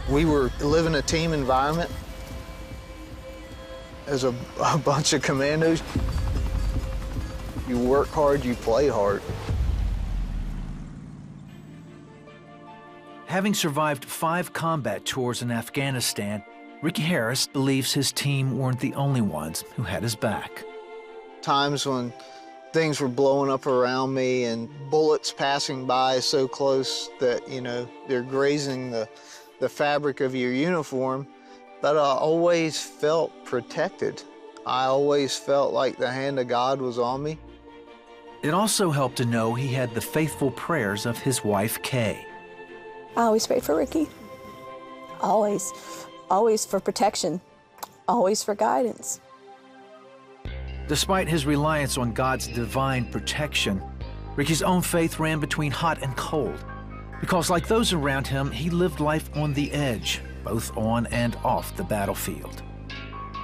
We were living a team environment as a bunch of commandos. You work hard, you play hard. Having survived 5 combat tours in Afghanistan, Ricky Harris believes his team weren't the only ones who had his back. Times when things were blowing up around me and bullets passing by so close that, you know, they're grazing the fabric of your uniform, but I always felt protected. I always felt like the hand of God was on me. It also helped to know he had the faithful prayers of his wife, Kay. I always prayed for Ricky. Always. Always for protection. Always for guidance. Despite his reliance on God's divine protection, Ricky's own faith ran between hot and cold. Because like those around him, he lived life on the edge, both on and off the battlefield.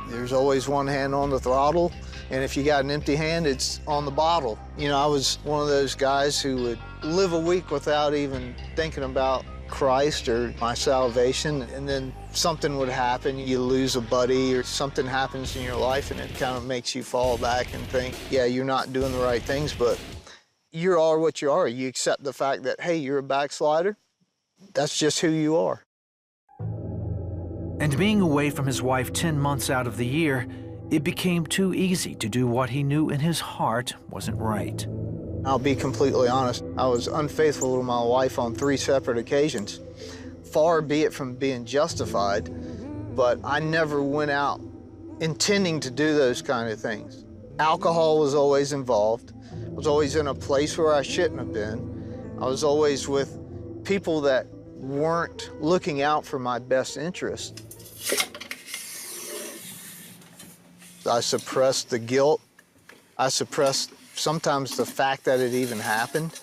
There's always one hand on the throttle, and if you got an empty hand, it's on the bottle. You know, I was one of those guys who would live a week without even thinking about Christ or my salvation, and then something would happen, you lose a buddy or something happens in your life, and it kind of makes you fall back and think, yeah, you're not doing the right things, but you are what you are. You accept the fact that, hey, you're a backslider. That's just who you are. And being away from his wife 10 months out of the year, it became too easy to do what he knew in his heart wasn't right. I'll be completely honest. I was unfaithful to my wife on 3 separate occasions. Far be it from being justified, but I never went out intending to do those kind of things. Alcohol was always involved. I was always in a place where I shouldn't have been. I was always with people that weren't looking out for my best interest. I suppressed the guilt. I suppressed sometimes the fact that it even happened.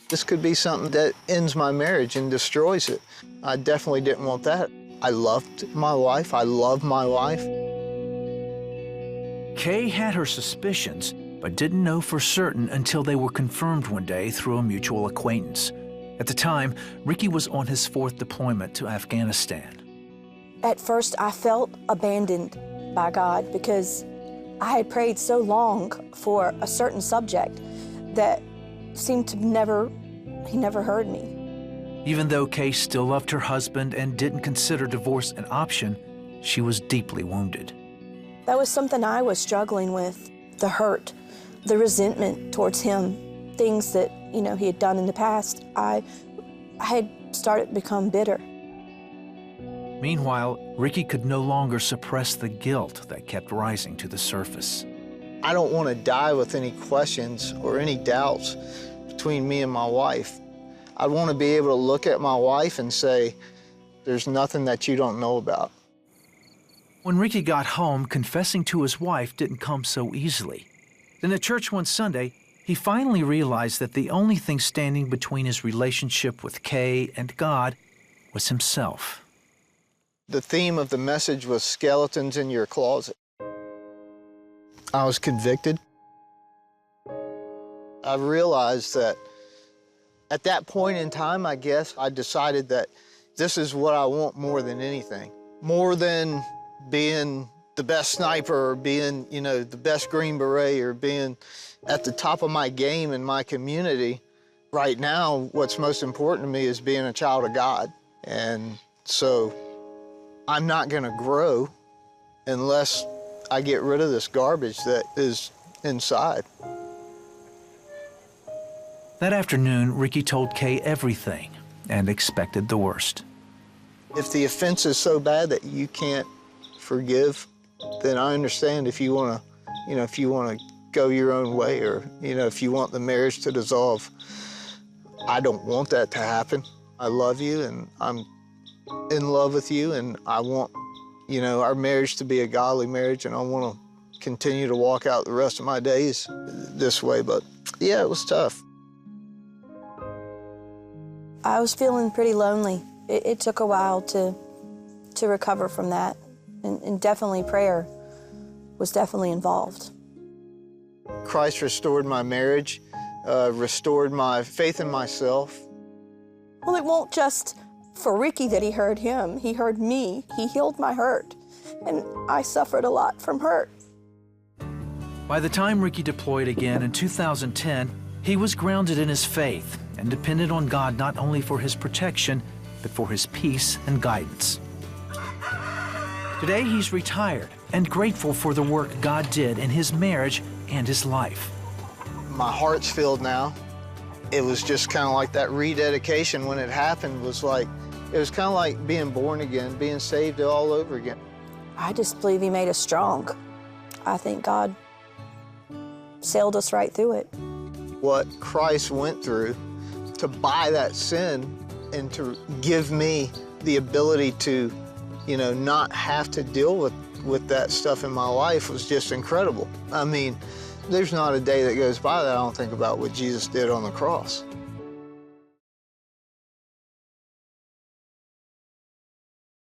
This could be something that ends my marriage and destroys it. I definitely didn't want that. I loved my wife. I love my wife. Kay had her suspicions, but didn't know for certain until they were confirmed one day through a mutual acquaintance. At the time, Ricky was on his 4th deployment to Afghanistan. At first, I felt abandoned by God because I had prayed so long for a certain subject that seemed to he never heard me. Even though Kay still loved her husband and didn't consider divorce an option, she was deeply wounded. That was something I was struggling with, the hurt, the resentment towards him, things that, you know, he had done in the past. I had started to become bitter. Meanwhile, Ricky could no longer suppress the guilt that kept rising to the surface. I don't want to die with any questions or any doubts between me and my wife. I want to be able to look at my wife and say, there's nothing that you don't know about. When Ricky got home, confessing to his wife didn't come so easily. Then at church one Sunday, he finally realized that the only thing standing between his relationship with Kay and God was himself. The theme of the message was skeletons in your closet. I was convicted. I realized that at that point in time, I guess, I decided that this is what I want more than anything. More than being the best sniper or being, you know, the best Green Beret or being at the top of my game in my community. Right now, what's most important to me is being a child of God. And so I'm not going to grow unless I get rid of this garbage that is inside. That afternoon, Ricky told Kay everything and expected the worst. If the offense is so bad that you can't forgive, then I understand if you want to, you know, if you want to go your own way or, you know, if you want the marriage to dissolve. I don't want that to happen. I love you and I'm in love with you and I want, you know, our marriage to be a godly marriage and I want to continue to walk out the rest of my days this way. But yeah, it was tough. I was feeling pretty lonely. It took a while to recover from that. And definitely prayer was definitely involved. Christ restored my marriage, restored my faith in myself. Well, it won't just for Ricky that he heard him. He heard me. He healed my hurt. And I suffered a lot from hurt. By the time Ricky deployed again in 2010, he was grounded in his faith and depended on God not only for his protection, but for his peace and guidance. Today, he's retired and grateful for the work God did in his marriage and his life. My heart's filled now. It was just kind of like that rededication when it happened it was kind of like being born again, being saved all over again. I just believe he made us strong. I think God sailed us right through it. What Christ went through to buy that sin and to give me the ability to, not have to deal with that stuff in my life was just incredible. I mean, there's not a day that goes by that I don't think about what Jesus did on the cross.